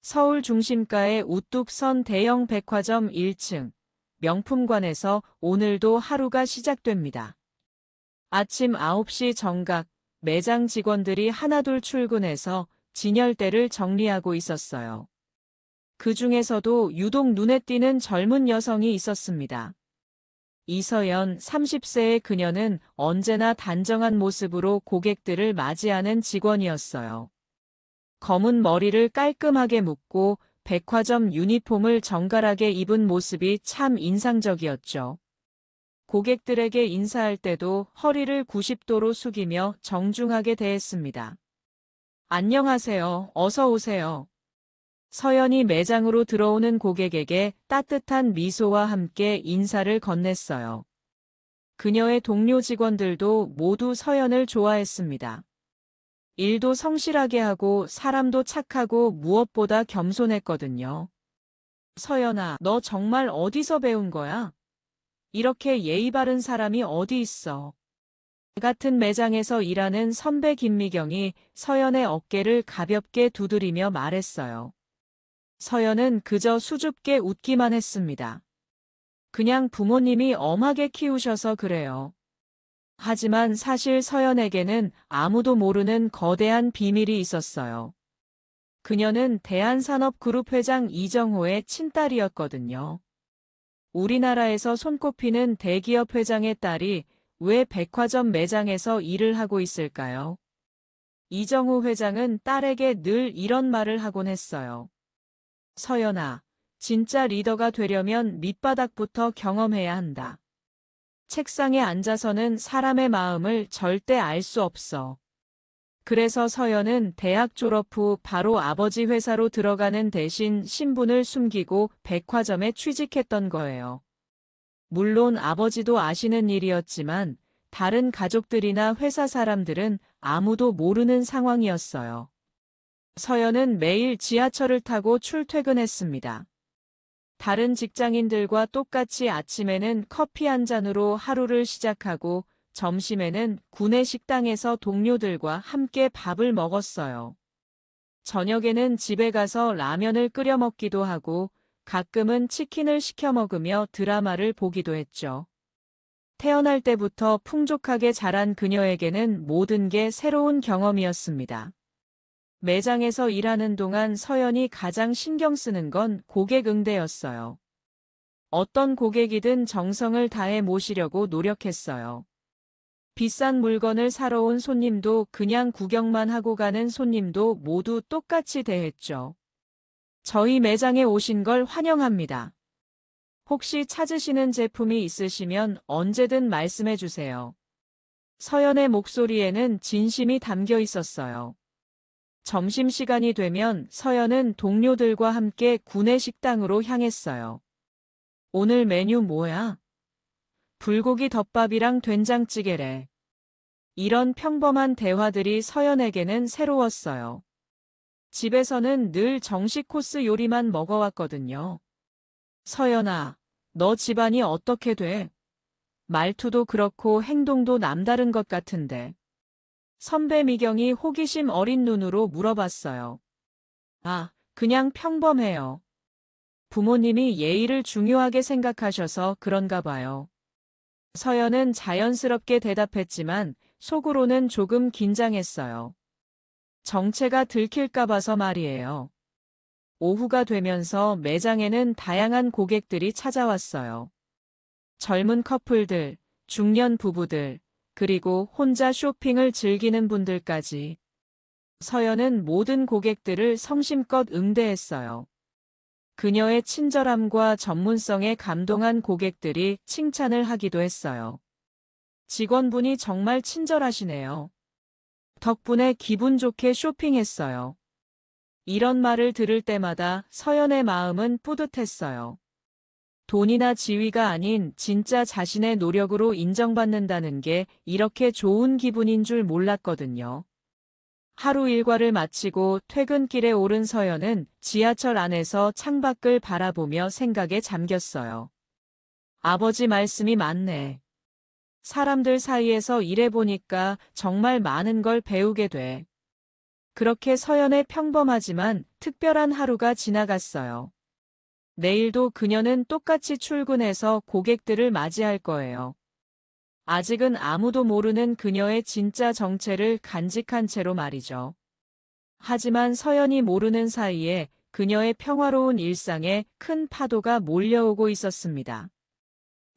서울 중심가의 우뚝 선 대형 백화점 1층 명품관에서 오늘도 하루가 시작됩니다. 아침 9시 정각 매장 직원들이 하나둘 출근해서 진열대를 정리하고 있었어요. 그 중에서도 유독 눈에 띄는 젊은 여성이 있었습니다. 이서연 30세의 그녀는 언제나 단정한 모습으로 고객들을 맞이하는 직원이었어요. 검은 머리를 깔끔하게 묶고 백화점 유니폼을 정갈하게 입은 모습이 참 인상적이었죠. 고객들에게 인사할 때도 허리를 90도로 숙이며 정중하게 대했습니다. 안녕하세요. 어서 오세요. 서연이 매장으로 들어오는 고객에게 따뜻한 미소와 함께 인사를 건넸어요. 그녀의 동료 직원들도 모두 서연을 좋아했습니다. 일도 성실하게 하고 사람도 착하고 무엇보다 겸손했거든요. 서연아, 너 정말 어디서 배운 거야? 이렇게 예의 바른 사람이 어디 있어? 같은 매장에서 일하는 선배 김미경이 서연의 어깨를 가볍게 두드리며 말했어요. 서연은 그저 수줍게 웃기만 했습니다. 그냥 부모님이 엄하게 키우셔서 그래요. 하지만 사실 서연에게는 아무도 모르는 거대한 비밀이 있었어요. 그녀는 대한산업그룹 회장 이정호의 친딸이었거든요. 우리나라에서 손꼽히는 대기업 회장의 딸이 왜 백화점 매장에서 일을 하고 있을까요? 이정호 회장은 딸에게 늘 이런 말을 하곤 했어요. 서연아, 진짜 리더가 되려면 밑바닥부터 경험해야 한다. 책상에 앉아서는 사람의 마음을 절대 알 수 없어. 그래서 서연은 대학 졸업 후 바로 아버지 회사로 들어가는 대신 신분을 숨기고 백화점에 취직했던 거예요. 물론 아버지도 아시는 일이었지만 다른 가족들이나 회사 사람들은 아무도 모르는 상황이었어요. 서연은 매일 지하철을 타고 출퇴근했습니다. 다른 직장인들과 똑같이 아침에는 커피 한 잔으로 하루를 시작하고 점심에는 구내 식당에서 동료들과 함께 밥을 먹었어요. 저녁에는 집에 가서 라면을 끓여 먹기도 하고 가끔은 치킨을 시켜 먹으며 드라마를 보기도 했죠. 태어날 때부터 풍족하게 자란 그녀에게는 모든 게 새로운 경험이었습니다. 매장에서 일하는 동안 서연이 가장 신경 쓰는 건 고객 응대였어요. 어떤 고객이든 정성을 다해 모시려고 노력했어요. 비싼 물건을 사러 온 손님도 그냥 구경만 하고 가는 손님도 모두 똑같이 대했죠. 저희 매장에 오신 걸 환영합니다. 혹시 찾으시는 제품이 있으시면 언제든 말씀해 주세요. 서연의 목소리에는 진심이 담겨 있었어요. 점심시간이 되면 서연은 동료들과 함께 구내 식당으로 향했어요. 오늘 메뉴 뭐야? 불고기 덮밥이랑 된장찌개래. 이런 평범한 대화들이 서연에게는 새로웠어요. 집에서는 늘 정식 코스 요리만 먹어왔거든요. 서연아, 너 집안이 어떻게 돼? 말투도 그렇고 행동도 남다른 것 같은데. 선배 미경이 호기심 어린 눈으로 물어봤어요. 아, 그냥 평범해요. 부모님이 예의를 중요하게 생각하셔서 그런가 봐요. 서연은 자연스럽게 대답했지만 속으로는 조금 긴장했어요. 정체가 들킬까 봐서 말이에요. 오후가 되면서 매장에는 다양한 고객들이 찾아왔어요. 젊은 커플들, 중년 부부들, 그리고 혼자 쇼핑을 즐기는 분들까지. 서연은 모든 고객들을 성심껏 응대했어요. 그녀의 친절함과 전문성에 감동한 고객들이 칭찬을 하기도 했어요. 직원분이 정말 친절하시네요. 덕분에 기분 좋게 쇼핑했어요. 이런 말을 들을 때마다 서연의 마음은 뿌듯했어요. 돈이나 지위가 아닌 진짜 자신의 노력으로 인정받는다는 게 이렇게 좋은 기분인 줄 몰랐거든요. 하루 일과를 마치고 퇴근길에 오른 서연은 지하철 안에서 창밖을 바라보며 생각에 잠겼어요. 아버지 말씀이 맞네. 사람들 사이에서 일해보니까 정말 많은 걸 배우게 돼. 그렇게 서연의 평범하지만 특별한 하루가 지나갔어요. 내일도 그녀는 똑같이 출근해서 고객들을 맞이할 거예요. 아직은 아무도 모르는 그녀의 진짜 정체를 간직한 채로 말이죠. 하지만 서연이 모르는 사이에 그녀의 평화로운 일상에 큰 파도가 몰려오고 있었습니다.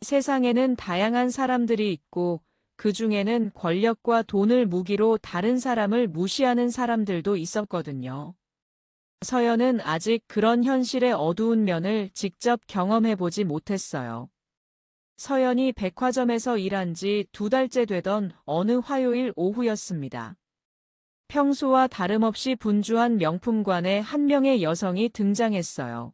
세상에는 다양한 사람들이 있고 그 중에는 권력과 돈을 무기로 다른 사람을 무시하는 사람들도 있었거든요. 서연은 아직 그런 현실의 어두운 면을 직접 경험해보지 못했어요. 서연이 백화점에서 일한 지 2달째 되던 어느 화요일 오후였습니다. 평소와 다름없이 분주한 명품관에 한 명의 여성이 등장했어요.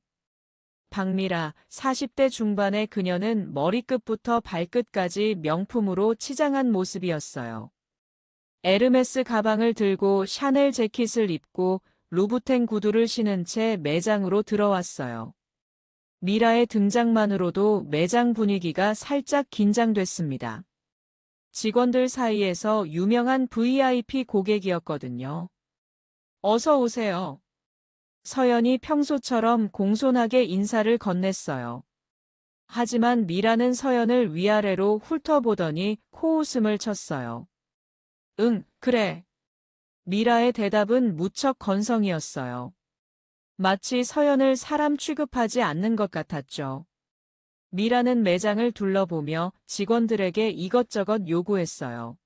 박미라, 40대 중반의 그녀는 머리끝부터 발끝까지 명품으로 치장한 모습이었어요. 에르메스 가방을 들고 샤넬 재킷을 입고 루부텐 구두를 신은 채 매장으로 들어왔어요. 미라의 등장만으로도 매장 분위기가 살짝 긴장됐습니다. 직원들 사이에서 유명한 VIP 고객이었거든요. 어서 오세요. 서연이 평소처럼 공손하게 인사를 건넸어요. 하지만 미라는 서연을 위아래로 훑어보더니 코웃음을 쳤어요. 응, 그래. 미라의 대답은 무척 건성이었어요. 마치 서연을 사람 취급하지 않는 것 같았죠. 미라는 매장을 둘러보며 직원들에게 이것저것 요구했어요.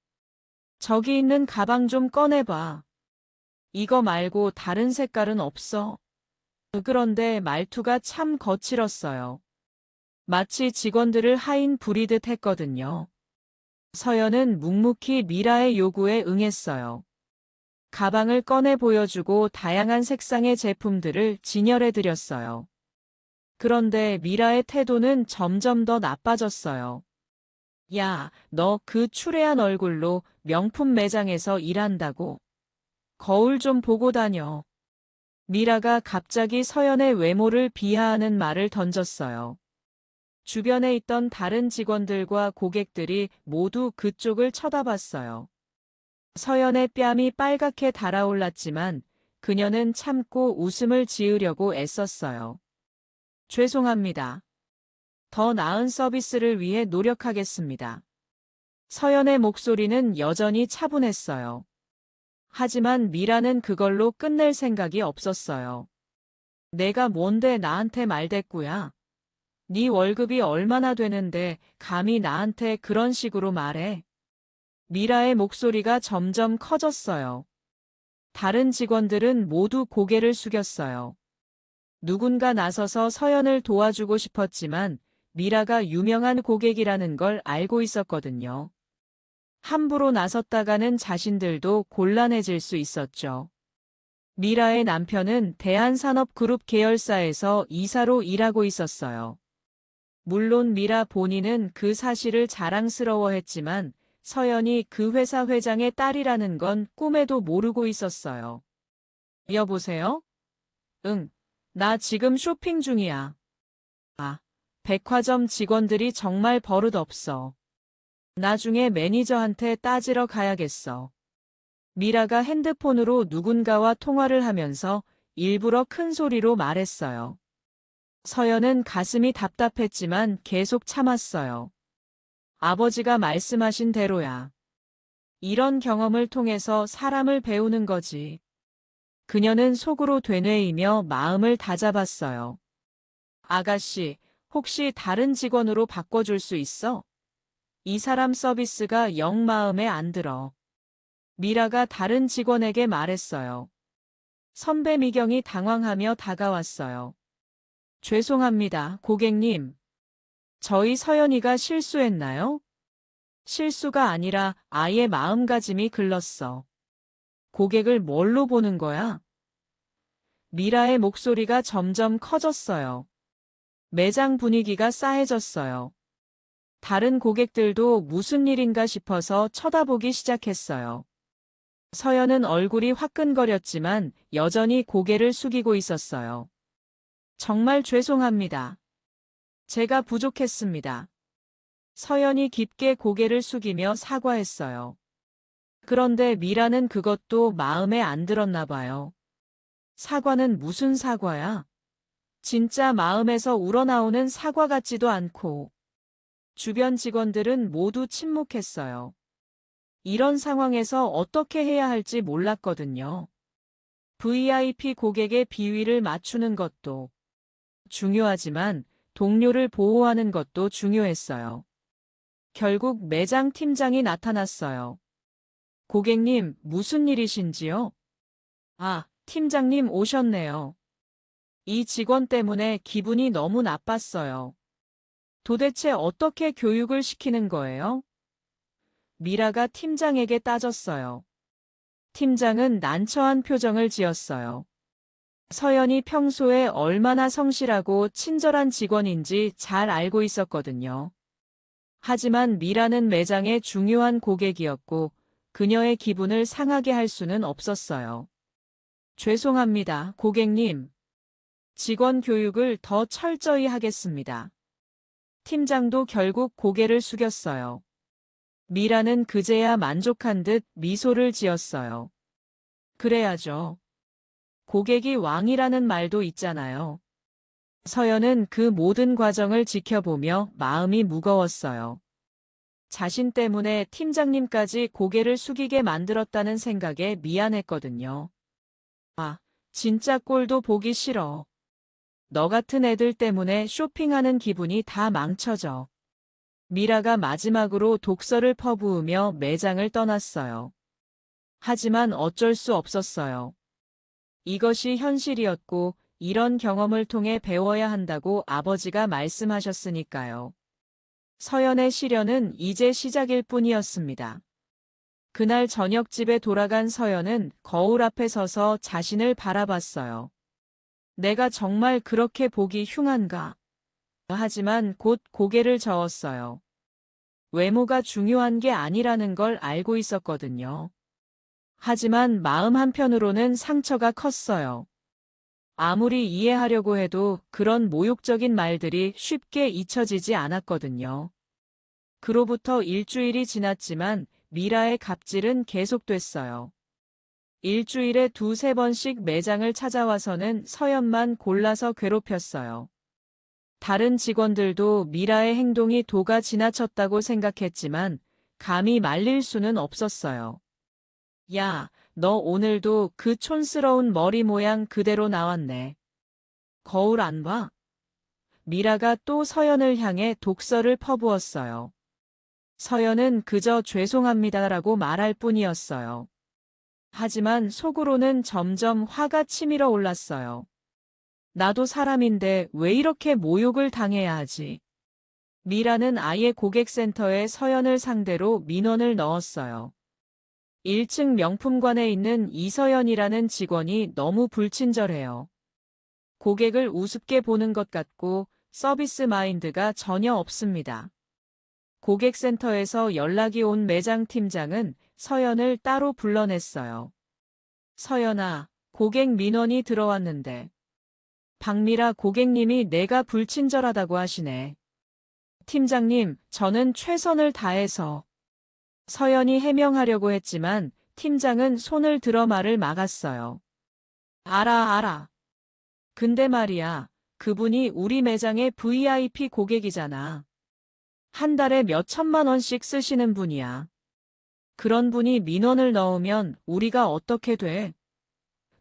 저기 있는 가방 좀 꺼내봐. 이거 말고 다른 색깔은 없어. 그런데 말투가 참 거칠었어요. 마치 직원들을 하인 부리듯 했거든요. 서연은 묵묵히 미라의 요구에 응했어요. 가방을 꺼내 보여주고 다양한 색상의 제품들을 진열해 드렸어요. 그런데 미라의 태도는 점점 더 나빠졌어요. 야, 너 그 추레한 얼굴로 명품 매장에서 일한다고? 거울 좀 보고 다녀. 미라가 갑자기 서연의 외모를 비하하는 말을 던졌어요. 주변에 있던 다른 직원들과 고객들이 모두 그쪽을 쳐다봤어요. 서연의 뺨이 빨갛게 달아올랐지만 그녀는 참고 웃음을 지으려고 애썼어요. 죄송합니다. 더 나은 서비스를 위해 노력하겠습니다. 서연의 목소리는 여전히 차분했어요. 하지만 미라는 그걸로 끝낼 생각이 없었어요. 내가 뭔데 나한테 말대꾸야? 네 월급이 얼마나 되는데 감히 나한테 그런 식으로 말해? 미라의 목소리가 점점 커졌어요. 다른 직원들은 모두 고개를 숙였어요. 누군가 나서서 서연을 도와주고 싶었지만 미라가 유명한 고객이라는 걸 알고 있었거든요. 함부로 나섰다가는 자신들도 곤란해질 수 있었죠. 미라의 남편은 대한산업그룹 계열사에서 이사로 일하고 있었어요. 물론 미라 본인은 그 사실을 자랑스러워했지만 서연이 그 회사 회장의 딸이라는 건 꿈에도 모르고 있었어요. 여보세요? 응, 나 지금 쇼핑 중이야. 아, 백화점 직원들이 정말 버릇없어. 나중에 매니저한테 따지러 가야겠어. 미라가 핸드폰으로 누군가와 통화를 하면서 일부러 큰 소리로 말했어요. 서연은 가슴이 답답했지만 계속 참았어요. 아버지가 말씀하신 대로야. 이런 경험을 통해서 사람을 배우는 거지. 그녀는 속으로 되뇌이며 마음을 다잡았어요. 아가씨, 혹시 다른 직원으로 바꿔줄 수 있어? 이 사람 서비스가 영 마음에 안 들어. 미라가 다른 직원에게 말했어요. 선배 미경이 당황하며 다가왔어요. 죄송합니다, 고객님. 저희 서연이가 실수했나요? 실수가 아니라 아예 마음가짐이 글렀어. 고객을 뭘로 보는 거야? 미라의 목소리가 점점 커졌어요. 매장 분위기가 싸해졌어요. 다른 고객들도 무슨 일인가 싶어서 쳐다보기 시작했어요. 서연은 얼굴이 화끈거렸지만 여전히 고개를 숙이고 있었어요. 정말 죄송합니다. 제가 부족했습니다. 서연이 깊게 고개를 숙이며 사과했어요. 그런데 미라는 그것도 마음에 안 들었나 봐요. 사과는 무슨 사과야? 진짜 마음에서 우러나오는 사과 같지도 않고. 주변 직원들은 모두 침묵했어요. 이런 상황에서 어떻게 해야 할지 몰랐거든요. VIP 고객의 비위를 맞추는 것도 중요하지만 동료를 보호하는 것도 중요했어요. 결국 매장 팀장이 나타났어요. 고객님, 무슨 일이신지요? 아, 팀장님 오셨네요. 이 직원 때문에 기분이 너무 나빴어요. 도대체 어떻게 교육을 시키는 거예요? 미라가 팀장에게 따졌어요. 팀장은 난처한 표정을 지었어요. 서연이 평소에 얼마나 성실하고 친절한 직원인지 잘 알고 있었거든요. 하지만 미라는 매장의 중요한 고객이었고 그녀의 기분을 상하게 할 수는 없었어요. 죄송합니다, 고객님. 직원 교육을 더 철저히 하겠습니다. 팀장도 결국 고개를 숙였어요. 미라는 그제야 만족한 듯 미소를 지었어요. 그래야죠. 고객이 왕이라는 말도 있잖아요. 서연은 그 모든 과정을 지켜보며 마음이 무거웠어요. 자신 때문에 팀장님까지 고개를 숙이게 만들었다는 생각에 미안했거든요. 아, 진짜 꼴도 보기 싫어. 너 같은 애들 때문에 쇼핑하는 기분이 다 망쳐져. 미라가 마지막으로 독서를 퍼부으며 매장을 떠났어요. 하지만 어쩔 수 없었어요. 이것이 현실이었고 이런 경험을 통해 배워야 한다고 아버지가 말씀하셨으니까요. 서연의 시련은 이제 시작일 뿐이었습니다. 그날 저녁 집에 돌아간 서연은 거울 앞에 서서 자신을 바라봤어요. 내가 정말 그렇게 보기 흉한가? 하지만 곧 고개를 저었어요. 외모가 중요한 게 아니라는 걸 알고 있었거든요. 하지만 마음 한편으로는 상처가 컸어요. 아무리 이해하려고 해도 그런 모욕적인 말들이 쉽게 잊혀지지 않았거든요. 그로부터 일주일이 지났지만 미라의 갑질은 계속됐어요. 일주일에 두세 번씩 매장을 찾아와서는 서연만 골라서 괴롭혔어요. 다른 직원들도 미라의 행동이 도가 지나쳤다고 생각했지만 감히 말릴 수는 없었어요. 야, 너 오늘도 그 촌스러운 머리 모양 그대로 나왔네. 거울 안 봐? 미라가 또 서연을 향해 독서를 퍼부었어요. 서연은 그저 죄송합니다라고 말할 뿐이었어요. 하지만 속으로는 점점 화가 치밀어 올랐어요. 나도 사람인데 왜 이렇게 모욕을 당해야 하지? 미라는 아예 고객센터에 서연을 상대로 민원을 넣었어요. 1층 명품관에 있는 이서연이라는 직원이 너무 불친절해요. 고객을 우습게 보는 것 같고 서비스 마인드가 전혀 없습니다. 고객센터에서 연락이 온 매장 팀장은 서연을 따로 불러냈어요. 서연아, 고객 민원이 들어왔는데. 박미라 고객님이 내가 불친절하다고 하시네. 팀장님, 저는 최선을 다해서. 서연이 해명하려고 했지만 팀장은 손을 들어 말을 막았어요. 알아. 근데 말이야, 그분이 우리 매장의 VIP 고객이잖아. 한 달에 몇 천만 원씩 쓰시는 분이야. 그런 분이 민원을 넣으면 우리가 어떻게 돼?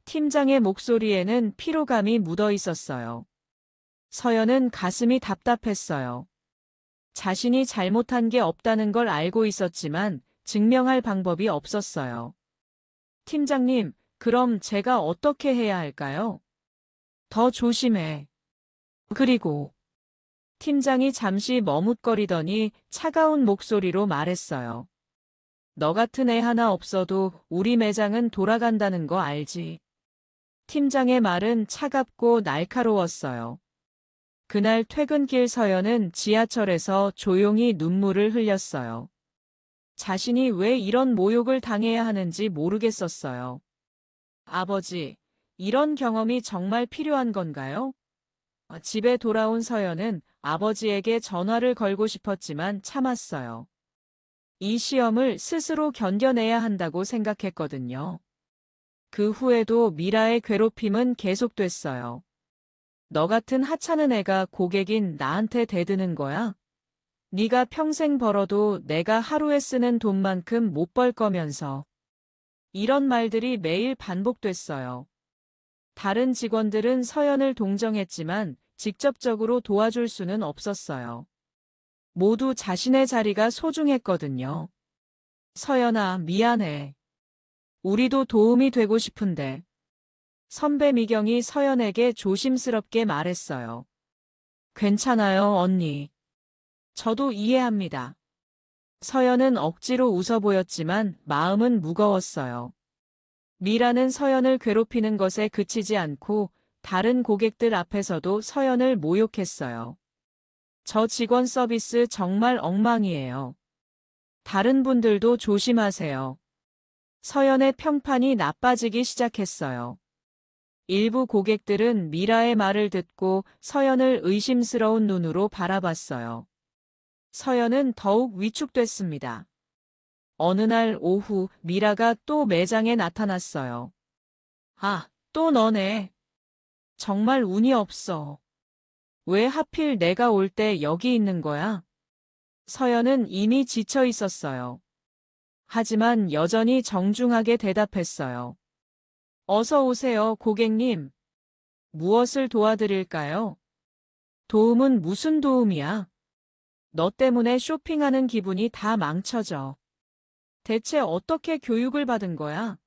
팀장의 목소리에는 피로감이 묻어 있었어요. 서연은 가슴이 답답했어요. 자신이 잘못한 게 없다는 걸 알고 있었지만 증명할 방법이 없었어요. 팀장님, 그럼 제가 어떻게 해야 할까요? 더 조심해. 그리고 팀장이 잠시 머뭇거리더니 차가운 목소리로 말했어요. 너 같은 애 하나 없어도 우리 매장은 돌아간다는 거 알지? 팀장의 말은 차갑고 날카로웠어요. 그날 퇴근길 서연은 지하철에서 조용히 눈물을 흘렸어요. 자신이 왜 이런 모욕을 당해야 하는지 모르겠었어요. 아버지, 이런 경험이 정말 필요한 건가요? 집에 돌아온 서연은 아버지에게 전화를 걸고 싶었지만 참았어요. 이 시험을 스스로 견뎌내야 한다고 생각했거든요. 그 후에도 미라의 괴롭힘은 계속됐어요. 너 같은 하찮은 애가 고객인 나한테 대드는 거야? 네가 평생 벌어도 내가 하루에 쓰는 돈만큼 못 벌 거면서. 이런 말들이 매일 반복됐어요. 다른 직원들은 서연을 동정했지만 직접적으로 도와줄 수는 없었어요. 모두 자신의 자리가 소중했거든요. 서연아, 미안해. 우리도 도움이 되고 싶은데. 선배 미경이 서연에게 조심스럽게 말했어요. 괜찮아요, 언니. 저도 이해합니다. 서연은 억지로 웃어 보였지만 마음은 무거웠어요. 미라는 서연을 괴롭히는 것에 그치지 않고 다른 고객들 앞에서도 서연을 모욕했어요. 저 직원 서비스 정말 엉망이에요. 다른 분들도 조심하세요. 서연의 평판이 나빠지기 시작했어요. 일부 고객들은 미라의 말을 듣고 서연을 의심스러운 눈으로 바라봤어요. 서연은 더욱 위축됐습니다. 어느 날 오후 미라가 또 매장에 나타났어요. 아, 또 너네. 정말 운이 없어. 왜 하필 내가 올 때 여기 있는 거야? 서연은 이미 지쳐 있었어요. 하지만 여전히 정중하게 대답했어요. 어서 오세요, 고객님. 무엇을 도와드릴까요? 도움은 무슨 도움이야? 너 때문에 쇼핑하는 기분이 다 망쳐져. 대체 어떻게 교육을 받은 거야?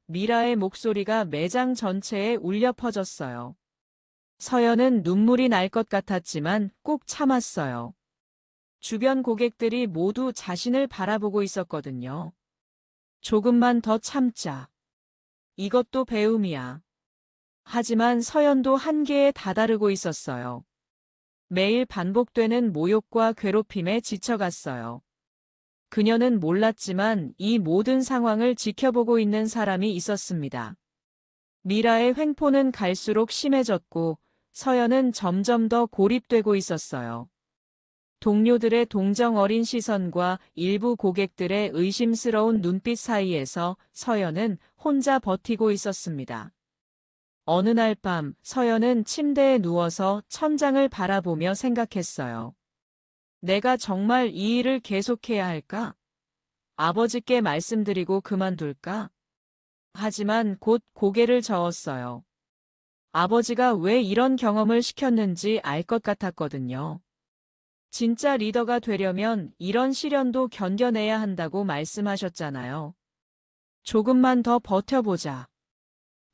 미라의 목소리가 매장 전체에 울려 퍼졌어요. 서연은 눈물이 날 것 같았지만 꼭 참았어요. 주변 고객들이 모두 자신을 바라보고 있었거든요. 조금만 더 참자. 이것도 배움이야. 하지만 서연도 한계에 다다르고 있었어요. 매일 반복되는 모욕과 괴롭힘에 지쳐갔어요. 그녀는 몰랐지만 이 모든 상황을 지켜보고 있는 사람이 있었습니다. 미라의 횡포는 갈수록 심해졌고 서연은 점점 더 고립되고 있었어요. 동료들의 동정 어린 시선과 일부 고객들의 의심스러운 눈빛 사이에서 서연은 혼자 버티고 있었습니다. 어느 날 밤 서연은 침대에 누워서 천장을 바라보며 생각했어요. 내가 정말 이 일을 계속해야 할까? 아버지께 말씀드리고 그만둘까? 하지만 곧 고개를 저었어요. 아버지가 왜 이런 경험을 시켰는지 알 것 같았거든요. 진짜 리더가 되려면 이런 시련도 견뎌내야 한다고 말씀하셨잖아요. 조금만 더 버텨보자.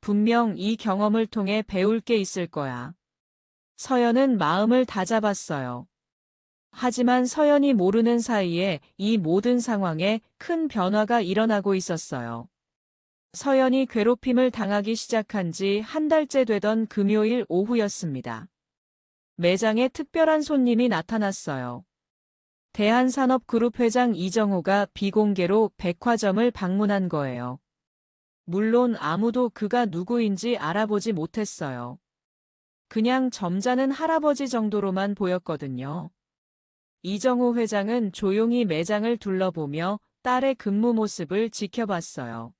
분명 이 경험을 통해 배울 게 있을 거야. 서연은 마음을 다잡았어요. 하지만 서연이 모르는 사이에 이 모든 상황에 큰 변화가 일어나고 있었어요. 서연이 괴롭힘을 당하기 시작한 지 한 달째 되던 금요일 오후였습니다. 매장에 특별한 손님이 나타났어요. 대한산업그룹 회장 이정호가 비공개로 백화점을 방문한 거예요. 물론 아무도 그가 누구인지 알아보지 못했어요. 그냥 점잖은 할아버지 정도로만 보였거든요. 이정호 회장은 조용히 매장을 둘러보며 딸의 근무 모습을 지켜봤어요.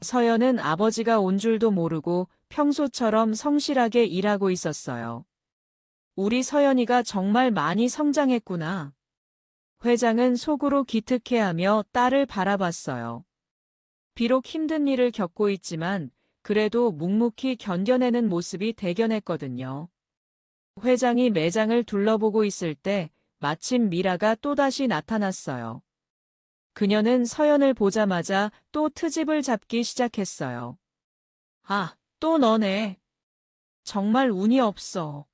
서연은 아버지가 온 줄도 모르고 평소처럼 성실하게 일하고 있었어요. 우리 서연이가 정말 많이 성장했구나. 회장은 속으로 기특해하며 딸을 바라봤어요. 비록 힘든 일을 겪고 있지만 그래도 묵묵히 견뎌내는 모습이 대견했거든요. 회장이 매장을 둘러보고 있을 때 마침 미라가 또다시 나타났어요. 그녀는 서연을 보자마자 또 트집을 잡기 시작했어요. 아, 또 너네. 정말 운이 없어.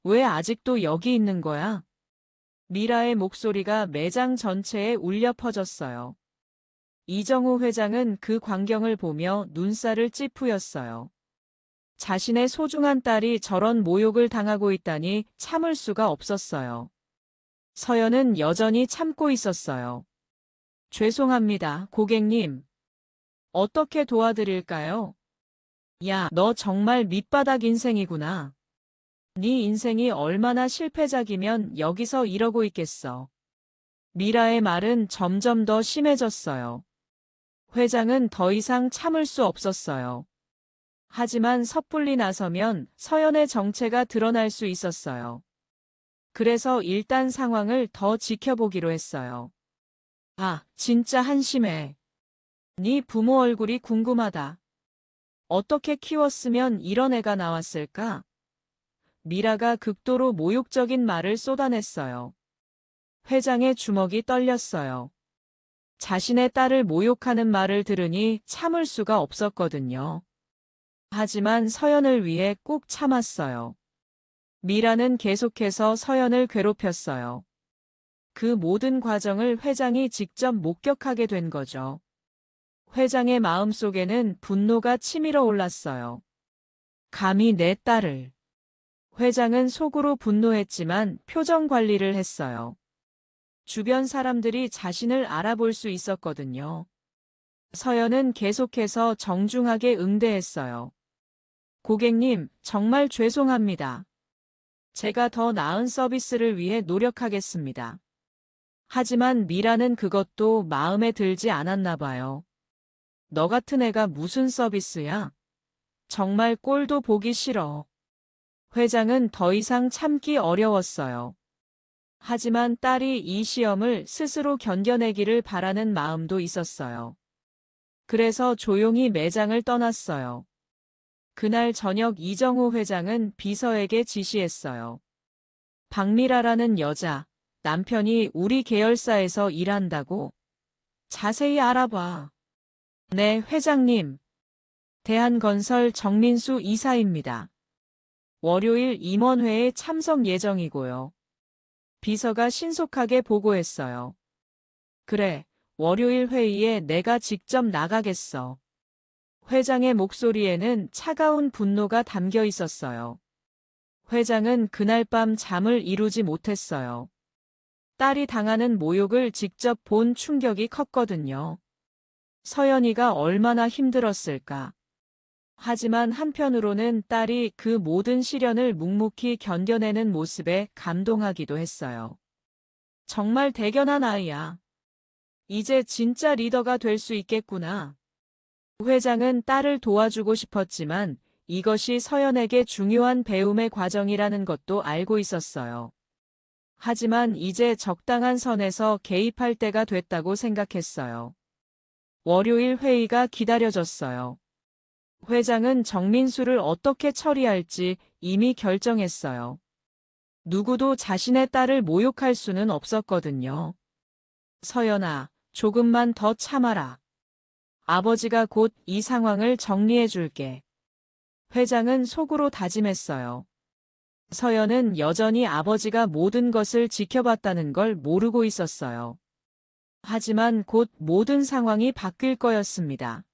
왜 아직도 여기 있는 거야? 미라의 목소리가 매장 전체에 울려 퍼졌어요. 이정우 회장은 그 광경을 보며 눈살을 찌푸렸어요. 자신의 소중한 딸이 저런 모욕을 당하고 있다니 참을 수가 없었어요. 서연은 여전히 참고 있었어요. 죄송합니다, 고객님. 어떻게 도와드릴까요? 야, 너 정말 밑바닥 인생이구나. 네 인생이 얼마나 실패작이면 여기서 이러고 있겠어. 미라의 말은 점점 더 심해졌어요. 회장은 더 이상 참을 수 없었어요. 하지만 섣불리 나서면 서연의 정체가 드러날 수 있었어요. 그래서 일단 상황을 더 지켜보기로 했어요. 아, 진짜 한심해. 네 부모 얼굴이 궁금하다. 어떻게 키웠으면 이런 애가 나왔을까? 미라가 극도로 모욕적인 말을 쏟아냈어요. 회장의 주먹이 떨렸어요. 자신의 딸을 모욕하는 말을 들으니 참을 수가 없었거든요. 하지만 서연을 위해 꾹 참았어요. 미라는 계속해서 서연을 괴롭혔어요. 그 모든 과정을 회장이 직접 목격하게 된 거죠. 회장의 마음속에는 분노가 치밀어 올랐어요. 감히 내 딸을. 회장은 속으로 분노했지만 표정 관리를 했어요. 주변 사람들이 자신을 알아볼 수 있었거든요. 서연은 계속해서 정중하게 응대했어요. 고객님, 정말 죄송합니다. 제가 더 나은 서비스를 위해 노력하겠습니다. 하지만 미라는 그것도 마음에 들지 않았나 봐요. 너 같은 애가 무슨 서비스야? 정말 꼴도 보기 싫어. 회장은 더 이상 참기 어려웠어요. 하지만 딸이 이 시험을 스스로 견뎌내기를 바라는 마음도 있었어요. 그래서 조용히 매장을 떠났어요. 그날 저녁 이정호 회장은 비서에게 지시했어요. 박미라라는 여자, 남편이 우리 계열사에서 일한다고. 자세히 알아봐. 네, 회장님. 대한건설 정민수 이사입니다. 월요일 임원회에 참석 예정이고요. 비서가 신속하게 보고했어요. 그래, 월요일 회의에 내가 직접 나가겠어. 회장의 목소리에는 차가운 분노가 담겨 있었어요. 회장은 그날 밤 잠을 이루지 못했어요. 딸이 당하는 모욕을 직접 본 충격이 컸거든요. 서연이가 얼마나 힘들었을까. 하지만 한편으로는 딸이 그 모든 시련을 묵묵히 견뎌내는 모습에 감동하기도 했어요. 정말 대견한 아이야. 이제 진짜 리더가 될 수 있겠구나. 회장은 딸을 도와주고 싶었지만 이것이 서연에게 중요한 배움의 과정이라는 것도 알고 있었어요. 하지만 이제 적당한 선에서 개입할 때가 됐다고 생각했어요. 월요일 회의가 기다려졌어요. 회장은 정민수를 어떻게 처리할지 이미 결정했어요. 누구도 자신의 딸을 모욕할 수는 없었거든요. 서연아, 조금만 더 참아라. 아버지가 곧 이 상황을 정리해 줄게. 회장은 속으로 다짐했어요. 서연은 여전히 아버지가 모든 것을 지켜봤다는 걸 모르고 있었어요. 하지만 곧 모든 상황이 바뀔 거였습니다.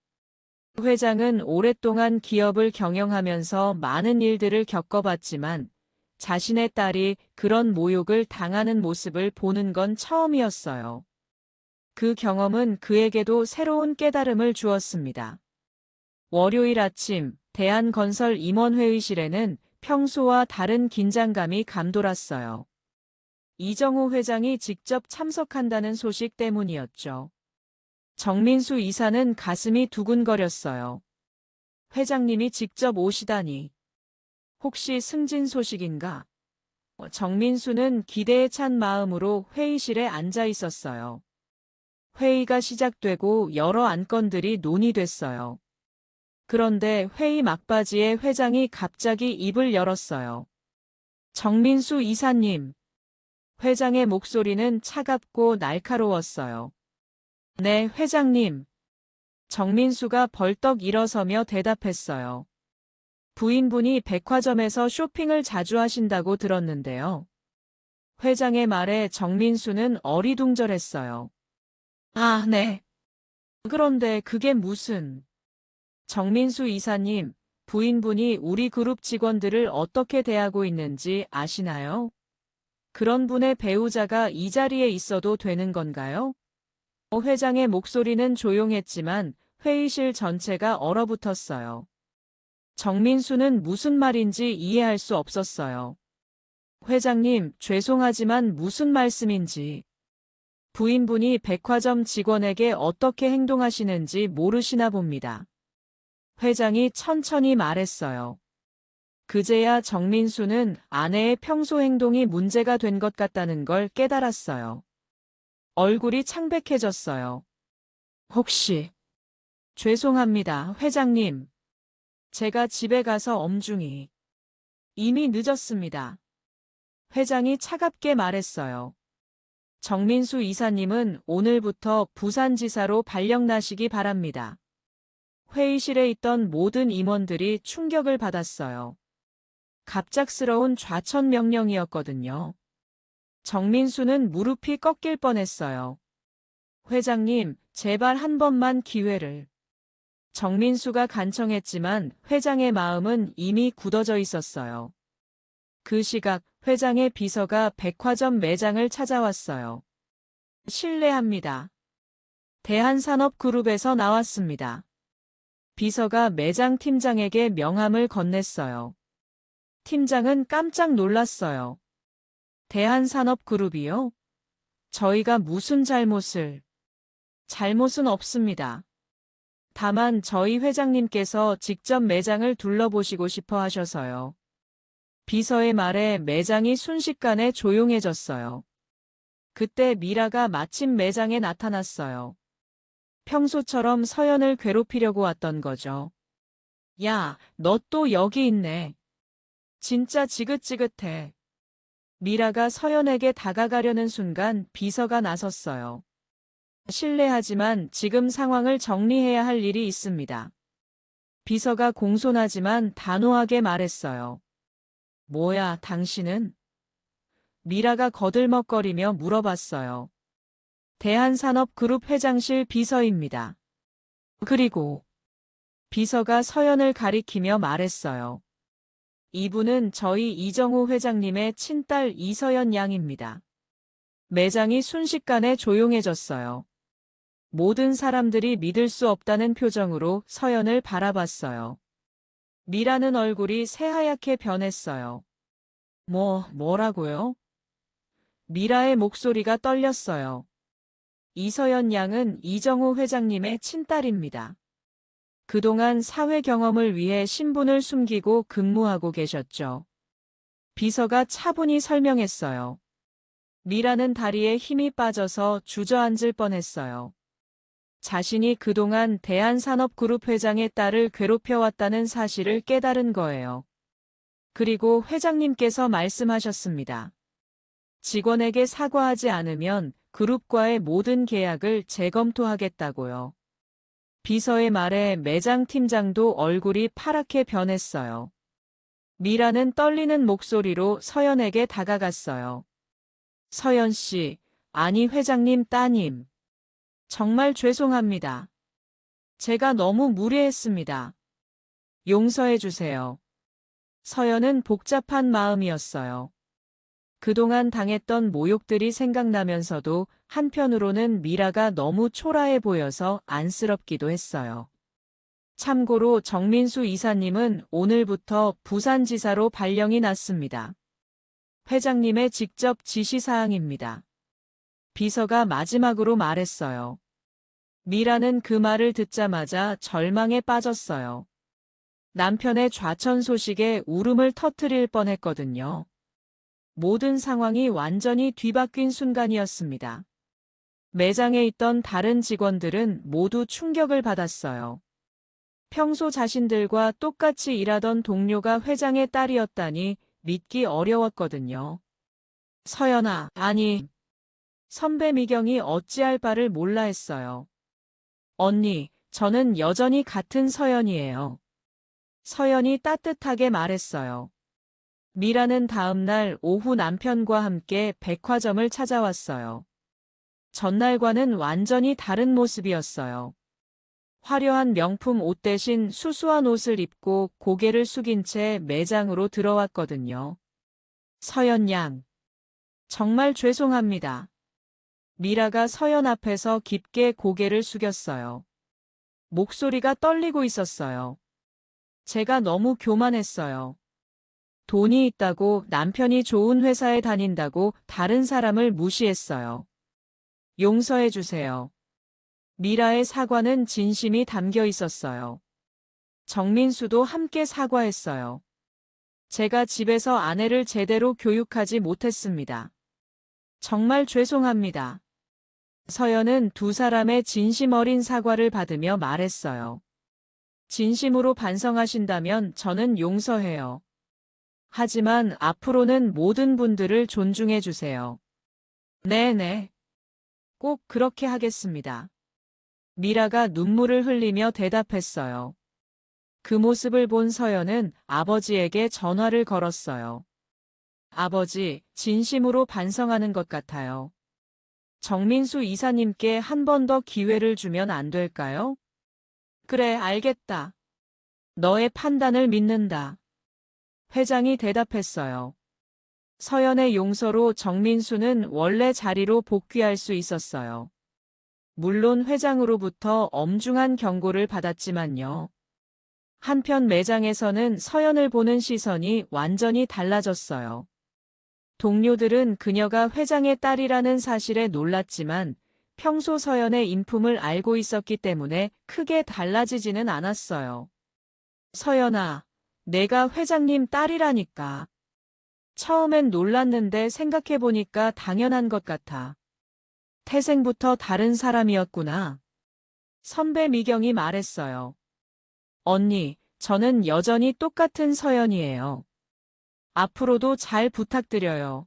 회장은 오랫동안 기업을 경영하면서 많은 일들을 겪어봤지만 자신의 딸이 그런 모욕을 당하는 모습을 보는 건 처음이었어요. 그 경험은 그에게도 새로운 깨달음을 주었습니다. 월요일 아침 대한건설 임원회의실에는 평소와 다른 긴장감이 감돌았어요. 이정호 회장이 직접 참석한다는 소식 때문이었죠. 정민수 이사는 가슴이 두근거렸어요. 회장님이 직접 오시다니. 혹시 승진 소식인가? 정민수는 기대에 찬 마음으로 회의실에 앉아 있었어요. 회의가 시작되고 여러 안건들이 논의됐어요. 그런데 회의 막바지에 회장이 갑자기 입을 열었어요. 정민수 이사님. 회장의 목소리는 차갑고 날카로웠어요. 네, 회장님. 정민수가 벌떡 일어서며 대답했어요. 부인분이 백화점에서 쇼핑을 자주 하신다고 들었는데요. 회장의 말에 정민수는 어리둥절했어요. 아, 네. 그런데 그게 무슨... 정민수 이사님, 부인분이 우리 그룹 직원들을 어떻게 대하고 있는지 아시나요? 그런 분의 배우자가 이 자리에 있어도 되는 건가요? 회장의 목소리는 조용했지만 회의실 전체가 얼어붙었어요. 정민수는 무슨 말인지 이해할 수 없었어요. 회장님, 죄송하지만 무슨 말씀인지. 부인분이 백화점 직원에게 어떻게 행동하시는지 모르시나 봅니다. 회장이 천천히 말했어요. 그제야 정민수는 아내의 평소 행동이 문제가 된 것 같다는 걸 깨달았어요. 얼굴이 창백해졌어요. 혹시 죄송합니다, 회장님. 제가 집에 가서 엄중히. 이미 늦었습니다. 회장이 차갑게 말했어요. 정민수 이사님은 오늘부터 부산지사로 발령나시기 바랍니다. 회의실에 있던 모든 임원들이 충격을 받았어요. 갑작스러운 좌천 명령이었거든요. 정민수는 무릎이 꺾일 뻔했어요. 회장님, 제발 한 번만 기회를. 정민수가 간청했지만 회장의 마음은 이미 굳어져 있었어요. 그 시각 회장의 비서가 백화점 매장을 찾아왔어요. 실례합니다. 대한산업그룹에서 나왔습니다. 비서가 매장 팀장에게 명함을 건넸어요. 팀장은 깜짝 놀랐어요. 대한산업그룹이요? 저희가 무슨 잘못을? 잘못은 없습니다. 다만 저희 회장님께서 직접 매장을 둘러보시고 싶어 하셔서요. 비서의 말에 매장이 순식간에 조용해졌어요. 그때 미라가 마침 매장에 나타났어요. 평소처럼 서연을 괴롭히려고 왔던 거죠. 야, 너 또 여기 있네. 진짜 지긋지긋해. 미라가 서연에게 다가가려는 순간 비서가 나섰어요. 실례하지만 지금 상황을 정리해야 할 일이 있습니다. 비서가 공손하지만 단호하게 말했어요. 뭐야, 당신은? 미라가 거들먹거리며 물어봤어요. 대한산업그룹 회장실 비서입니다. 그리고 비서가 서연을 가리키며 말했어요. 이분은 저희 이정우 회장님의 친딸 이서연 양입니다. 매장이 순식간에 조용해졌어요. 모든 사람들이 믿을 수 없다는 표정으로 서연을 바라봤어요. 미라는 얼굴이 새하얗게 변했어요. 뭐라고요? 미라의 목소리가 떨렸어요. 이서연 양은 이정우 회장님의 친딸입니다. 그동안 사회 경험을 위해 신분을 숨기고 근무하고 계셨죠. 비서가 차분히 설명했어요. 미라는 다리에 힘이 빠져서 주저앉을 뻔했어요. 자신이 그동안 대한산업그룹 회장의 딸을 괴롭혀왔다는 사실을 깨달은 거예요. 그리고 회장님께서 말씀하셨습니다. 직원에게 사과하지 않으면 그룹과의 모든 계약을 재검토하겠다고요. 비서의 말에 매장 팀장도 얼굴이 파랗게 변했어요. 미라는 떨리는 목소리로 서연에게 다가갔어요. 서연 씨, 아니 회장님 따님. 정말 죄송합니다. 제가 너무 무례했습니다. 용서해 주세요. 서연은 복잡한 마음이었어요. 그동안 당했던 모욕들이 생각나면서도 한편으로는 미라가 너무 초라해 보여서 안쓰럽기도 했어요. 참고로 정민수 이사님은 오늘부터 부산지사로 발령이 났습니다. 회장님의 직접 지시사항입니다. 비서가 마지막으로 말했어요. 미라는 그 말을 듣자마자 절망에 빠졌어요. 남편의 좌천 소식에 울음을 터뜨릴 뻔했거든요. 모든 상황이 완전히 뒤바뀐 순간이었습니다. 매장에 있던 다른 직원들은 모두 충격을 받았어요. 평소 자신들과 똑같이 일하던 동료가 회장의 딸이었다니 믿기 어려웠거든요. 서연아, 아니. 선배 미경이 어찌할 바를 몰라 했어요. 언니, 저는 여전히 같은 서연이에요. 서연이 따뜻하게 말했어요. 미라는 다음 날 오후 남편과 함께 백화점을 찾아왔어요. 전날과는 완전히 다른 모습이었어요. 화려한 명품 옷 대신 수수한 옷을 입고 고개를 숙인 채 매장으로 들어왔거든요. 서연 양. 정말 죄송합니다. 미라가 서연 앞에서 깊게 고개를 숙였어요. 목소리가 떨리고 있었어요. 제가 너무 교만했어요. 돈이 있다고 남편이 좋은 회사에 다닌다고 다른 사람을 무시했어요. 용서해 주세요. 미라의 사과는 진심이 담겨 있었어요. 정민수도 함께 사과했어요. 제가 집에서 아내를 제대로 교육하지 못했습니다. 정말 죄송합니다. 서연은 두 사람의 진심 어린 사과를 받으며 말했어요. 진심으로 반성하신다면 저는 용서해요. 하지만 앞으로는 모든 분들을 존중해 주세요. 네네. 꼭 그렇게 하겠습니다. 미라가 눈물을 흘리며 대답했어요. 그 모습을 본 서연은 아버지에게 전화를 걸었어요. 아버지, 진심으로 반성하는 것 같아요. 정민수 이사님께 한 번 더 기회를 주면 안 될까요? 그래, 알겠다. 너의 판단을 믿는다. 회장이 대답했어요. 서연의 용서로 정민수는 원래 자리로 복귀할 수 있었어요. 물론 회장으로부터 엄중한 경고를 받았지만요. 한편 매장에서는 서연을 보는 시선이 완전히 달라졌어요. 동료들은 그녀가 회장의 딸이라는 사실에 놀랐지만 평소 서연의 인품을 알고 있었기 때문에 크게 달라지지는 않았어요. 서연아, 내가 회장님 딸이라니까. 처음엔 놀랐는데 생각해보니까 당연한 것 같아. 태생부터 다른 사람이었구나. 선배 미경이 말했어요. 언니, 저는 여전히 똑같은 서연이에요. 앞으로도 잘 부탁드려요.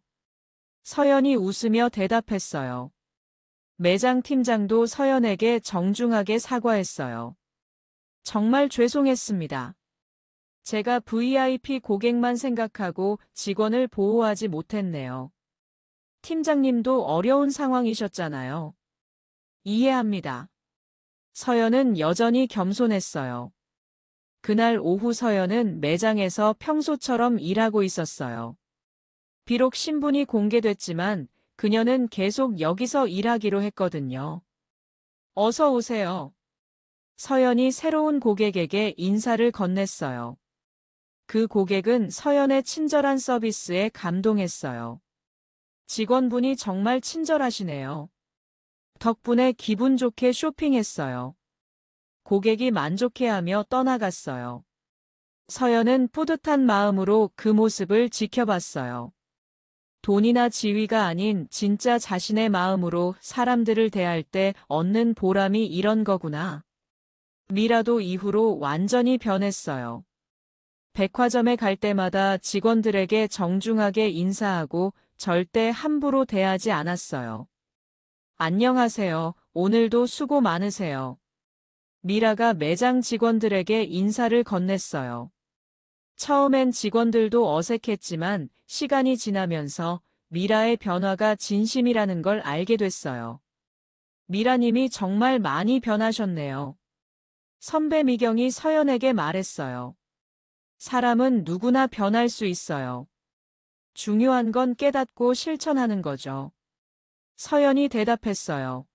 서연이 웃으며 대답했어요. 매장 팀장도 서연에게 정중하게 사과했어요. 정말 죄송했습니다. 제가 VIP 고객만 생각하고 직원을 보호하지 못했네요. 팀장님도 어려운 상황이셨잖아요. 이해합니다. 서연은 여전히 겸손했어요. 그날 오후 서연은 매장에서 평소처럼 일하고 있었어요. 비록 신분이 공개됐지만 그녀는 계속 여기서 일하기로 했거든요. 어서 오세요. 서연이 새로운 고객에게 인사를 건넸어요. 그 고객은 서연의 친절한 서비스에 감동했어요. 직원분이 정말 친절하시네요. 덕분에 기분 좋게 쇼핑했어요. 고객이 만족해하며 떠나갔어요. 서연은 뿌듯한 마음으로 그 모습을 지켜봤어요. 돈이나 지위가 아닌 진짜 자신의 마음으로 사람들을 대할 때 얻는 보람이 이런 거구나. 미라도 이후로 완전히 변했어요. 백화점에 갈 때마다 직원들에게 정중하게 인사하고 절대 함부로 대하지 않았어요. 안녕하세요. 오늘도 수고 많으세요. 미라가 매장 직원들에게 인사를 건넸어요. 처음엔 직원들도 어색했지만 시간이 지나면서 미라의 변화가 진심이라는 걸 알게 됐어요. 미라님이 정말 많이 변하셨네요. 선배 미경이 서연에게 말했어요. 사람은 누구나 변할 수 있어요. 중요한 건 깨닫고 실천하는 거죠. 서연이 대답했어요.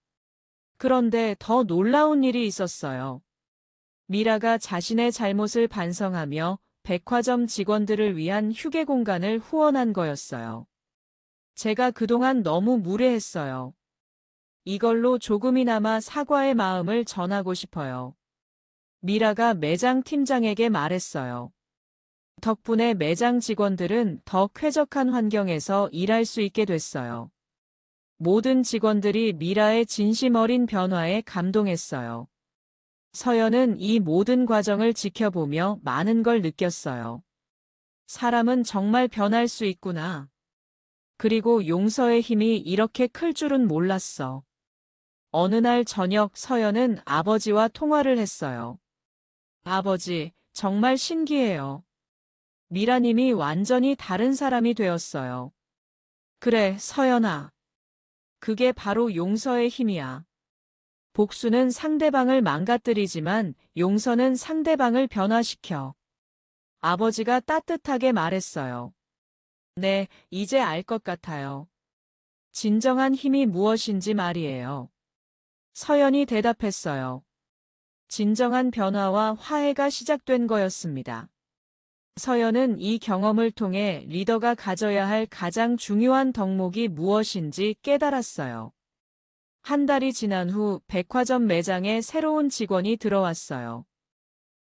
그런데 더 놀라운 일이 있었어요. 미라가 자신의 잘못을 반성하며 백화점 직원들을 위한 휴게 공간을 후원한 거였어요. 제가 그동안 너무 무례했어요. 이걸로 조금이나마 사과의 마음을 전하고 싶어요. 미라가 매장 팀장에게 말했어요. 덕분에 매장 직원들은 더 쾌적한 환경에서 일할 수 있게 됐어요. 모든 직원들이 미라의 진심 어린 변화에 감동했어요. 서연은 이 모든 과정을 지켜보며 많은 걸 느꼈어요. 사람은 정말 변할 수 있구나. 그리고 용서의 힘이 이렇게 클 줄은 몰랐어. 어느 날 저녁 서연은 아버지와 통화를 했어요. 아버지, 정말 신기해요. 미라님이 완전히 다른 사람이 되었어요. 그래, 서연아. 그게 바로 용서의 힘이야. 복수는 상대방을 망가뜨리지만 용서는 상대방을 변화시켜. 아버지가 따뜻하게 말했어요. 네, 이제 알 것 같아요. 진정한 힘이 무엇인지 말이에요. 서연이 대답했어요. 진정한 변화와 화해가 시작된 거였습니다. 서연은 이 경험을 통해 리더가 가져야 할 가장 중요한 덕목이 무엇인지 깨달았어요. 한 달이 지난 후 백화점 매장에 새로운 직원이 들어왔어요.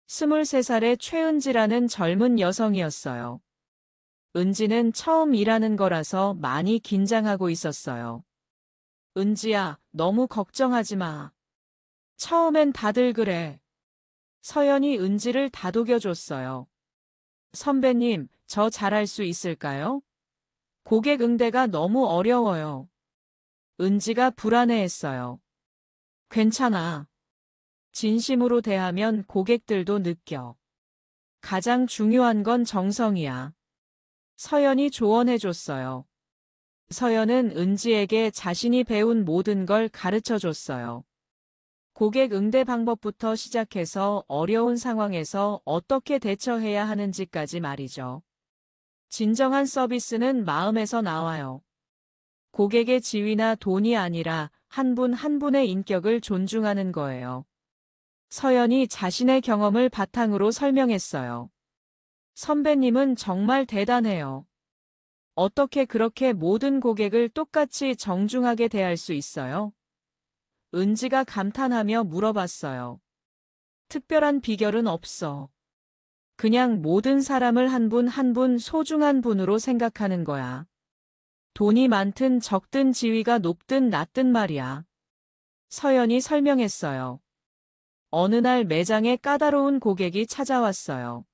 23살의 최은지라는 젊은 여성이었어요. 은지는 처음 일하는 거라서 많이 긴장하고 있었어요. 은지야, 너무 걱정하지 마. 처음엔 다들 그래. 서연이 은지를 다독여줬어요. 선배님, 저 잘할 수 있을까요? 고객 응대가 너무 어려워요. 은지가 불안해했어요. 괜찮아. 진심으로 대하면 고객들도 느껴. 가장 중요한 건 정성이야. 서연이 조언해줬어요. 서연은 은지에게 자신이 배운 모든 걸 가르쳐줬어요. 고객 응대 방법부터 시작해서 어려운 상황에서 어떻게 대처해야 하는지까지 말이죠. 진정한 서비스는 마음에서 나와요. 고객의 지위나 돈이 아니라 한 분 한 분의 인격을 존중하는 거예요. 서연이 자신의 경험을 바탕으로 설명했어요. 선배님은 정말 대단해요. 어떻게 그렇게 모든 고객을 똑같이 정중하게 대할 수 있어요? 은지가 감탄하며 물어봤어요. 특별한 비결은 없어. 그냥 모든 사람을 한 분 한 분 소중한 분으로 생각하는 거야. 돈이 많든 적든 지위가 높든 낮든 말이야. 서연이 설명했어요. 어느 날 매장에 까다로운 고객이 찾아왔어요.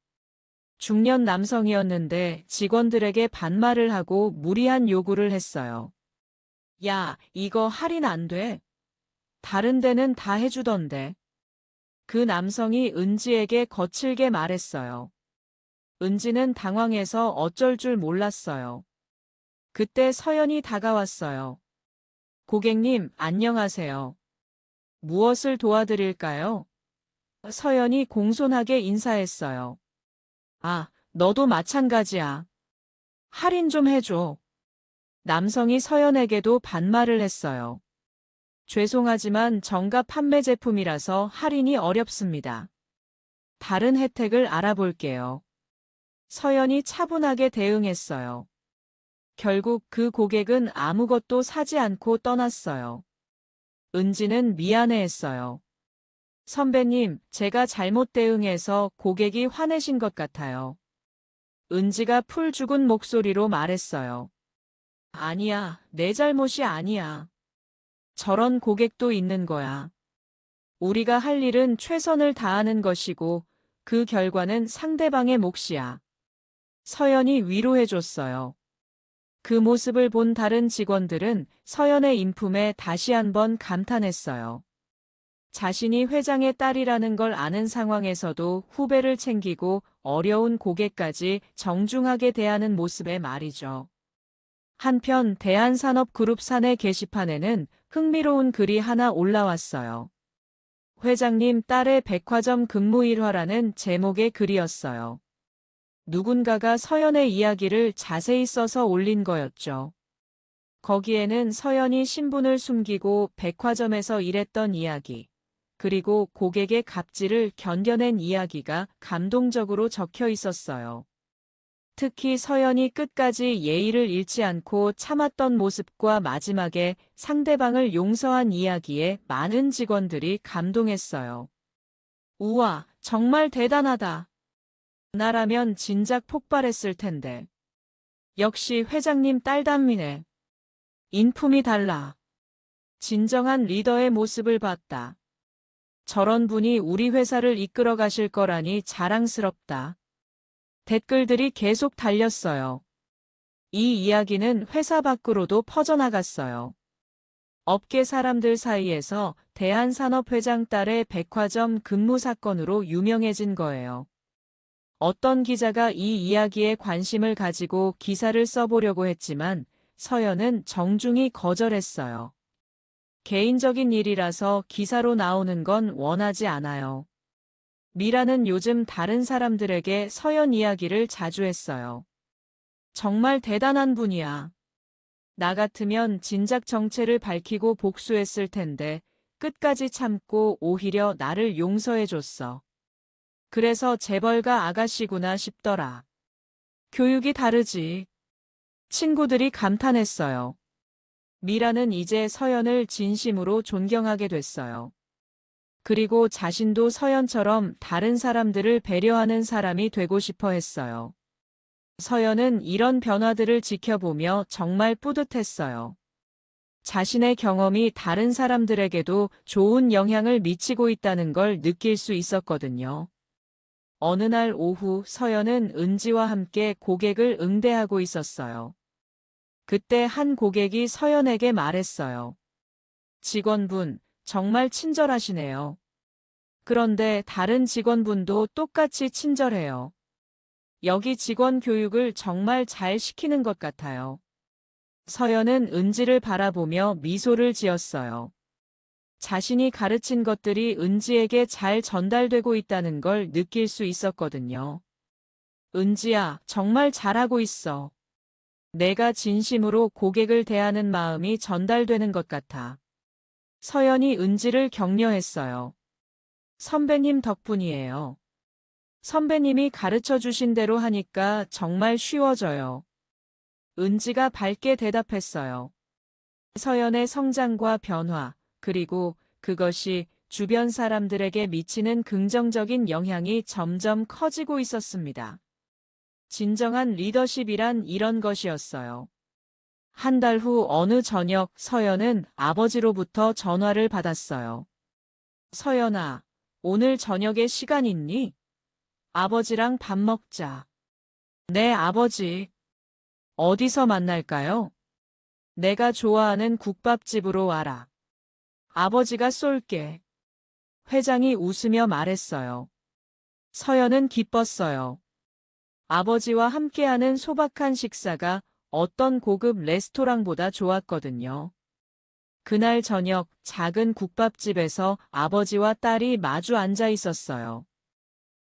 중년 남성이었는데 직원들에게 반말을 하고 무리한 요구를 했어요. 야, 이거 할인 안 돼. 다른 데는 다 해주던데. 그 남성이 은지에게 거칠게 말했어요. 은지는 당황해서 어쩔 줄 몰랐어요. 그때 서연이 다가왔어요. 고객님, 안녕하세요. 무엇을 도와드릴까요? 서연이 공손하게 인사했어요. 아, 너도 마찬가지야. 할인 좀 해줘. 남성이 서연에게도 반말을 했어요. 죄송하지만 정가 판매 제품이라서 할인이 어렵습니다. 다른 혜택을 알아볼게요. 서연이 차분하게 대응했어요. 결국 그 고객은 아무것도 사지 않고 떠났어요. 은지는 미안해했어요. 선배님, 제가 잘못 대응해서 고객이 화내신 것 같아요. 은지가 풀 죽은 목소리로 말했어요. 아니야, 내 잘못이 아니야. 저런 고객도 있는 거야. 우리가 할 일은 최선을 다하는 것이고 그 결과는 상대방의 몫이야. 서연이 위로해줬어요. 그 모습을 본 다른 직원들은 서연의 인품에 다시 한번 감탄했어요. 자신이 회장의 딸이라는 걸 아는 상황에서도 후배를 챙기고 어려운 고객까지 정중하게 대하는 모습에 말이죠. 한편 대한산업그룹 사내 게시판에는 흥미로운 글이 하나 올라왔어요. 회장님 딸의 백화점 근무 일화라는 제목의 글이었어요. 누군가가 서연의 이야기를 자세히 써서 올린 거였죠. 거기에는 서연이 신분을 숨기고 백화점에서 일했던 이야기, 그리고 고객의 갑질을 견뎌낸 이야기가 감동적으로 적혀 있었어요. 특히 서연이 끝까지 예의를 잃지 않고 참았던 모습과 마지막에 상대방을 용서한 이야기에 많은 직원들이 감동했어요. 우와, 정말 대단하다. 나라면 진작 폭발했을 텐데. 역시 회장님 딸답이네. 인품이 달라. 진정한 리더의 모습을 봤다. 저런 분이 우리 회사를 이끌어 가실 거라니 자랑스럽다. 댓글들이 계속 달렸어요. 이 이야기는 회사 밖으로도 퍼져나갔어요. 업계 사람들 사이에서 대한산업회장 딸의 백화점 근무 사건으로 유명해진 거예요. 어떤 기자가 이 이야기에 관심을 가지고 기사를 써보려고 했지만 서연은 정중히 거절했어요. 개인적인 일이라서 기사로 나오는 건 원하지 않아요. 미라는 요즘 다른 사람들에게 서연 이야기를 자주 했어요. 정말 대단한 분이야. 나 같으면 진작 정체를 밝히고 복수했을 텐데 끝까지 참고 오히려 나를 용서해줬어. 그래서 재벌가 아가씨구나 싶더라. 교육이 다르지. 친구들이 감탄했어요. 미라는 이제 서연을 진심으로 존경하게 됐어요. 그리고 자신도 서연처럼 다른 사람들을 배려하는 사람이 되고 싶어 했어요. 서연은 이런 변화들을 지켜보며 정말 뿌듯했어요. 자신의 경험이 다른 사람들에게도 좋은 영향을 미치고 있다는 걸 느낄 수 있었거든요. 어느 날 오후 서연은 은지와 함께 고객을 응대하고 있었어요. 그때 한 고객이 서연에게 말했어요. 직원분, 정말 친절하시네요. 그런데 다른 직원분도 똑같이 친절해요. 여기 직원 교육을 정말 잘 시키는 것 같아요. 서연은 은지를 바라보며 미소를 지었어요. 자신이 가르친 것들이 은지에게 잘 전달되고 있다는 걸 느낄 수 있었거든요. 은지야, 정말 잘하고 있어. 내가 진심으로 고객을 대하는 마음이 전달되는 것 같아. 서연이 은지를 격려했어요. 선배님 덕분이에요. 선배님이 가르쳐 주신 대로 하니까 정말 쉬워져요. 은지가 밝게 대답했어요. 서연의 성장과 변화, 그리고 그것이 주변 사람들에게 미치는 긍정적인 영향이 점점 커지고 있었습니다. 진정한 리더십이란 이런 것이었어요. 한 달 후 어느 저녁 서연은 아버지로부터 전화를 받았어요. 서연아, 오늘 저녁에 시간 있니? 아버지랑 밥 먹자. 네, 아버지. 어디서 만날까요? 내가 좋아하는 국밥집으로 와라. 아버지가 쏠게. 회장이 웃으며 말했어요. 서연은 기뻤어요. 아버지와 함께하는 소박한 식사가 어떤 고급 레스토랑보다 좋았거든요. 그날 저녁 작은 국밥집에서 아버지와 딸이 마주 앉아 있었어요.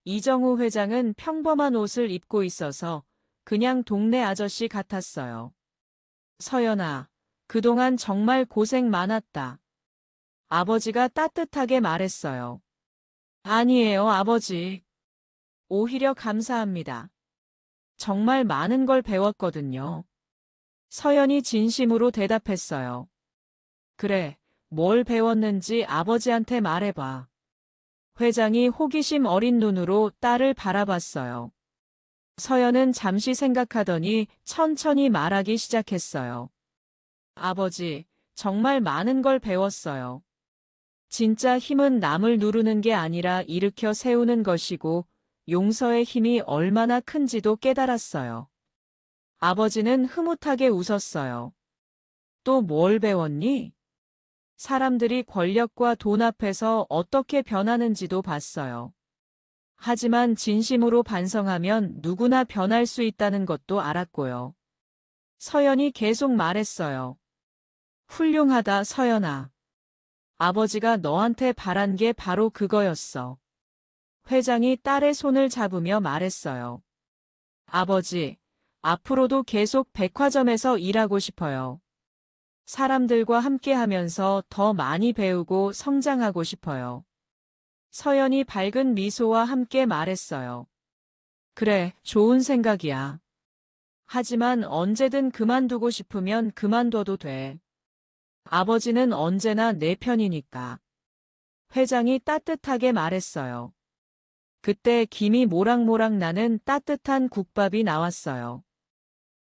이정우 회장은 평범한 옷을 입고 있어서 그냥 동네 아저씨 같았어요. 서연아, 그동안 정말 고생 많았다. 아버지가 따뜻하게 말했어요. 아니에요, 아버지. 오히려 감사합니다. 정말 많은 걸 배웠거든요. 서연이 진심으로 대답했어요. 그래, 뭘 배웠는지 아버지한테 말해봐. 회장이 호기심 어린 눈으로 딸을 바라봤어요. 서연은 잠시 생각하더니 천천히 말하기 시작했어요. 아버지, 정말 많은 걸 배웠어요. 진짜 힘은 남을 누르는 게 아니라 일으켜 세우는 것이고 용서의 힘이 얼마나 큰지도 깨달았어요. 아버지는 흐뭇하게 웃었어요. 또 뭘 배웠니? 사람들이 권력과 돈 앞에서 어떻게 변하는지도 봤어요. 하지만 진심으로 반성하면 누구나 변할 수 있다는 것도 알았고요. 서연이 계속 말했어요. 훌륭하다, 서연아. 아버지가 너한테 바란 게 바로 그거였어. 회장이 딸의 손을 잡으며 말했어요. 아버지, 앞으로도 계속 백화점에서 일하고 싶어요. 사람들과 함께 하면서 더 많이 배우고 성장하고 싶어요. 서연이 밝은 미소와 함께 말했어요. 그래, 좋은 생각이야. 하지만 언제든 그만두고 싶으면 그만둬도 돼. 아버지는 언제나 내 편이니까. 회장이 따뜻하게 말했어요. 그때 김이 모락모락 나는 따뜻한 국밥이 나왔어요.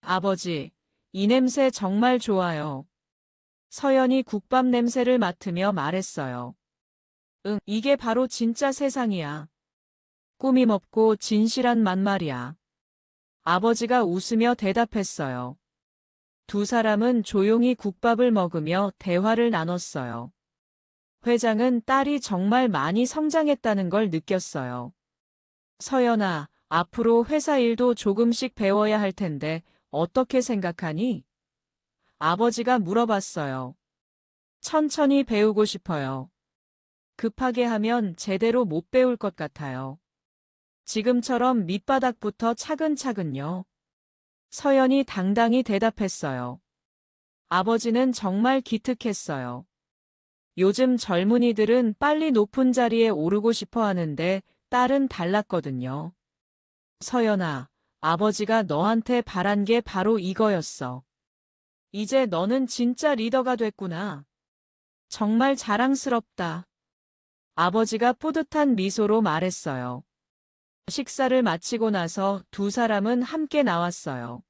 아버지, 이 냄새 정말 좋아요. 서연이 국밥 냄새를 맡으며 말했어요. 응, 이게 바로 진짜 세상이야. 꾸밈 없고 진실한 맛 말이야. 아버지가 웃으며 대답했어요. 두 사람은 조용히 국밥을 먹으며 대화를 나눴어요. 회장은 딸이 정말 많이 성장했다는 걸 느꼈어요. 서연아, 앞으로 회사 일도 조금씩 배워야 할 텐데 어떻게 생각하니? 아버지가 물어봤어요. 천천히 배우고 싶어요. 급하게 하면 제대로 못 배울 것 같아요. 지금처럼 밑바닥부터 차근차근요. 서연이 당당히 대답했어요. 아버지는 정말 기특했어요. 요즘 젊은이들은 빨리 높은 자리에 오르고 싶어 하는데 딸은 달랐거든요. 서연아, 아버지가 너한테 바란 게 바로 이거였어. 이제 너는 진짜 리더가 됐구나. 정말 자랑스럽다. 아버지가 뿌듯한 미소로 말했어요. 식사를 마치고 나서 두 사람은 함께 나왔어요.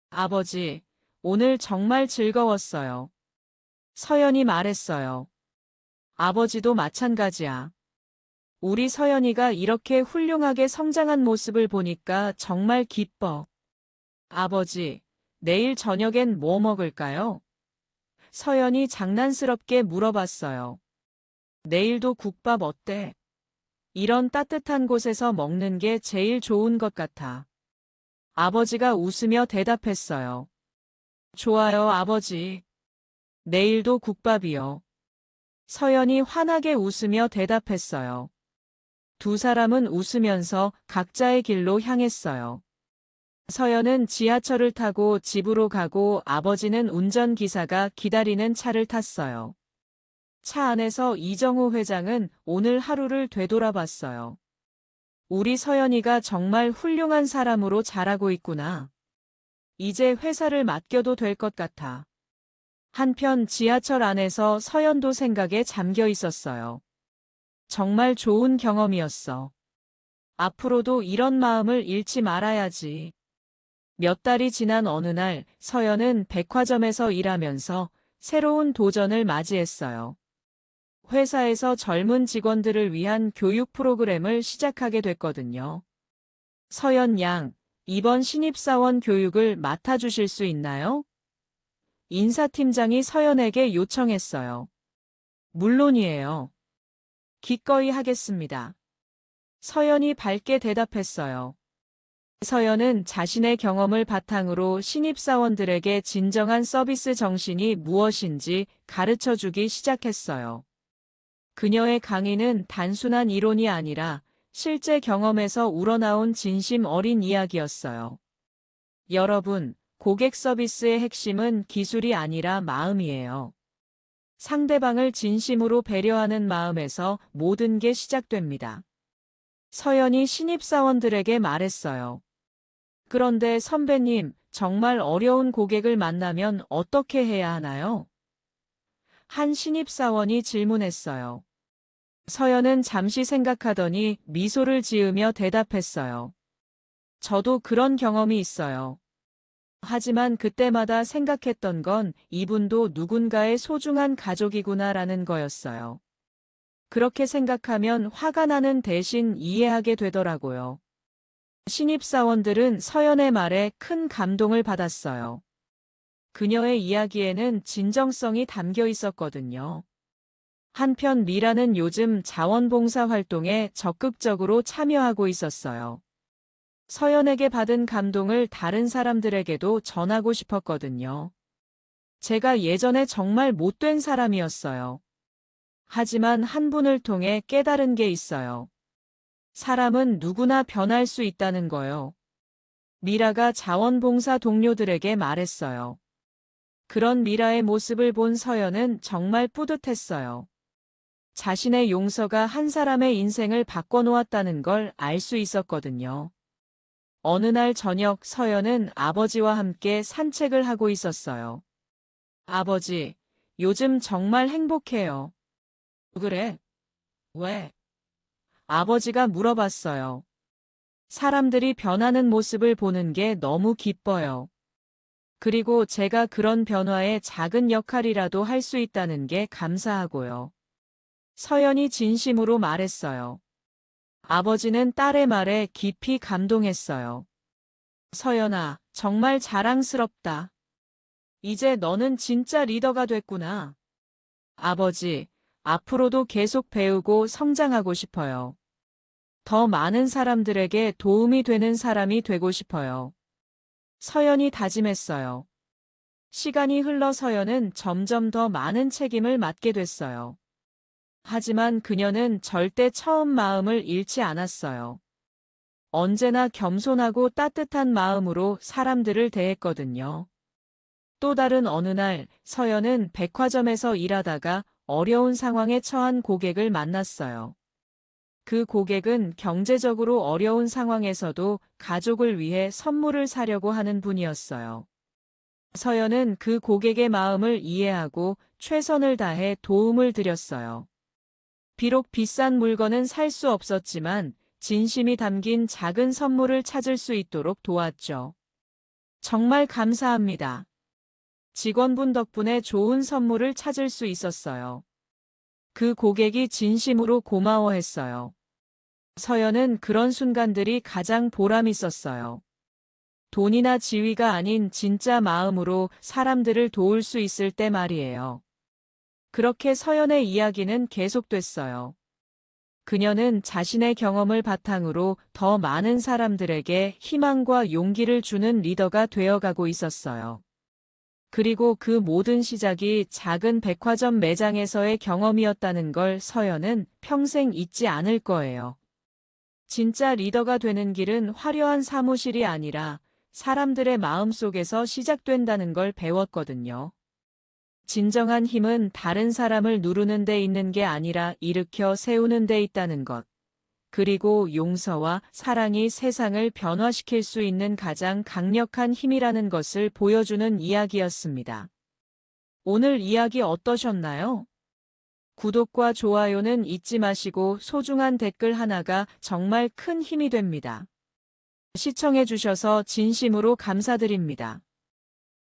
아버지, 오늘 정말 즐거웠어요. 서연이 말했어요. 아버지도 마찬가지야. 우리 서연이가 이렇게 훌륭하게 성장한 모습을 보니까 정말 기뻐. 아버지, 내일 저녁엔 뭐 먹을까요? 서연이 장난스럽게 물어봤어요. 내일도 국밥 어때? 이런 따뜻한 곳에서 먹는 게 제일 좋은 것 같아. 아버지가 웃으며 대답했어요. 좋아요, 아버지. 내일도 국밥이요. 서연이 환하게 웃으며 대답했어요. 두 사람은 웃으면서 각자의 길로 향했어요. 서연은 지하철을 타고 집으로 가고 아버지는 운전기사가 기다리는 차를 탔어요. 차 안에서 이정우 회장은 오늘 하루를 되돌아봤어요. 우리 서연이가 정말 훌륭한 사람으로 자라고 있구나. 이제 회사를 맡겨도 될 것 같아. 한편 지하철 안에서 서연도 생각에 잠겨 있었어요. 정말 좋은 경험이었어. 앞으로도 이런 마음을 잃지 말아야지. 몇 달이 지난 어느 날 서연은 백화점에서 일하면서 새로운 도전을 맞이했어요. 회사에서 젊은 직원들을 위한 교육 프로그램을 시작하게 됐거든요. 서연 양, 이번 신입사원 교육을 맡아주실 수 있나요? 인사팀장이 서연에게 요청했어요. 물론이에요. 기꺼이 하겠습니다. 서연이 밝게 대답했어요. 서연은 자신의 경험을 바탕으로 신입사원들에게 진정한 서비스 정신이 무엇인지 가르쳐주기 시작했어요. 그녀의 강의는 단순한 이론이 아니라 실제 경험에서 우러나온 진심 어린 이야기였어요. 여러분, 고객 서비스의 핵심은 기술이 아니라 마음이에요. 상대방을 진심으로 배려하는 마음에서 모든 게 시작됩니다. 서연이 신입사원들에게 말했어요. 그런데 선배님, 정말 어려운 고객을 만나면 어떻게 해야 하나요? 한 신입사원이 질문했어요. 서연은 잠시 생각하더니 미소를 지으며 대답했어요. 저도 그런 경험이 있어요. 하지만 그때마다 생각했던 건 이분도 누군가의 소중한 가족이구나라는 거였어요. 그렇게 생각하면 화가 나는 대신 이해하게 되더라고요. 신입사원들은 서연의 말에 큰 감동을 받았어요. 그녀의 이야기에는 진정성이 담겨 있었거든요. 한편 미라는 요즘 자원봉사 활동에 적극적으로 참여하고 있었어요. 서연에게 받은 감동을 다른 사람들에게도 전하고 싶었거든요. 제가 예전에 정말 못된 사람이었어요. 하지만 한 분을 통해 깨달은 게 있어요. 사람은 누구나 변할 수 있다는 거요. 미라가 자원봉사 동료들에게 말했어요. 그런 미라의 모습을 본 서연은 정말 뿌듯했어요. 자신의 용서가 한 사람의 인생을 바꿔놓았다는 걸 알 수 있었거든요. 어느 날 저녁 서연은 아버지와 함께 산책을 하고 있었어요. 아버지, 요즘 정말 행복해요. 그래? 왜? 아버지가 물어봤어요. 사람들이 변하는 모습을 보는 게 너무 기뻐요. 그리고 제가 그런 변화에 작은 역할이라도 할 수 있다는 게 감사하고요. 서연이 진심으로 말했어요. 아버지는 딸의 말에 깊이 감동했어요. 서연아, 정말 자랑스럽다. 이제 너는 진짜 리더가 됐구나. 아버지, 앞으로도 계속 배우고 성장하고 싶어요. 더 많은 사람들에게 도움이 되는 사람이 되고 싶어요. 서연이 다짐했어요. 시간이 흘러 서연은 점점 더 많은 책임을 맡게 됐어요. 하지만 그녀는 절대 처음 마음을 잃지 않았어요. 언제나 겸손하고 따뜻한 마음으로 사람들을 대했거든요. 또 다른 어느 날 서연은 백화점에서 일하다가 어려운 상황에 처한 고객을 만났어요. 그 고객은 경제적으로 어려운 상황에서도 가족을 위해 선물을 사려고 하는 분이었어요. 서연은 그 고객의 마음을 이해하고 최선을 다해 도움을 드렸어요. 비록 비싼 물건은 살 수 없었지만 진심이 담긴 작은 선물을 찾을 수 있도록 도왔죠. 정말 감사합니다. 직원분 덕분에 좋은 선물을 찾을 수 있었어요. 그 고객이 진심으로 고마워했어요. 서연은 그런 순간들이 가장 보람 있었어요. 돈이나 지위가 아닌 진짜 마음으로 사람들을 도울 수 있을 때 말이에요. 그렇게 서연의 이야기는 계속됐어요. 그녀는 자신의 경험을 바탕으로 더 많은 사람들에게 희망과 용기를 주는 리더가 되어가고 있었어요. 그리고 그 모든 시작이 작은 백화점 매장에서의 경험이었다는 걸 서연은 평생 잊지 않을 거예요. 진짜 리더가 되는 길은 화려한 사무실이 아니라 사람들의 마음속에서 시작된다는 걸 배웠거든요. 진정한 힘은 다른 사람을 누르는 데 있는 게 아니라 일으켜 세우는 데 있다는 것. 그리고 용서와 사랑이 세상을 변화시킬 수 있는 가장 강력한 힘이라는 것을 보여주는 이야기였습니다. 오늘 이야기 어떠셨나요? 구독과 좋아요는 잊지 마시고 소중한 댓글 하나가 정말 큰 힘이 됩니다. 시청해주셔서 진심으로 감사드립니다.